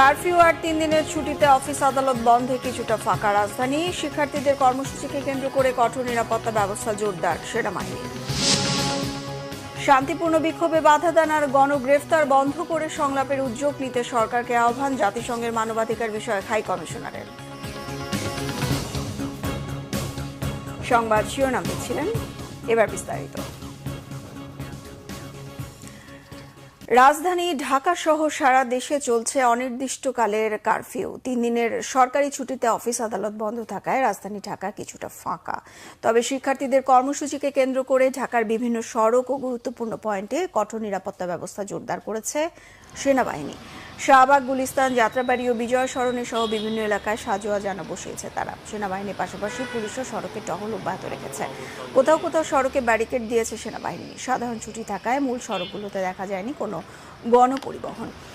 Curfew আর ৩ দিনের ছুটিতে office আদালত বন্ধে কিছুটা ফাঁকা রাজধানী। শিক্ষার্থীদের কর্মসূচিকে কেন্দ্র করে কঠোর নিরাপত্তা ব্যবস্থা জোরদার সেনাবাহিনী। শান্তিপূর্ণ বিক্ষোভে বাধা দান আর গণগ্রেফতার বন্ধ করে সংলাপের উদ্যোগ নিতে সরকারকে আহ্বান জাতিসংঘের মানবাধিকার বিষয়ক হাই কমিশনারের। সংবাদ শিরোনাম দিচ্ছিলেন, এবার বিস্তারিত। রাজধানী ঢাকা সহ সারা দেশে চলছে অনির্দিষ্টকালের কারফিউ। ৩ দিনের সরকারি ছুটিতে অফিস আদালত বন্ধ থাকায় রাজধানী ঢাকা কিছুটা ফাঁকা। তবে শিক্ষার্থীদের কর্মসূচিকে কেন্দ্র করে ঢাকার বিভিন্ন সড়ক ও গুরুত্বপূর্ণ পয়েন্টে কঠোর নিরাপত্তা ব্যবস্থা জোরদার করেছে সেনাবাহিনী। শাহবাগ, গুলিস্তান, যাত্রাবাড়ি ও বিজয় সরণি সহ বিভিন্ন এলাকায় সাজোয়া জানা বসিয়েছে তারা। সেনাবাহিনীর পাশাপাশি পুলিশও সড়কে টহল অব্যাহত রেখেছে। কোথাও কোথাও সড়কে ব্যারিকেড দিয়েছে সেনাবাহিনী। সাধারণ ছুটি থাকায় মূল সড়কগুলোতে দেখা যায়নি কোনো গণপরিবহন।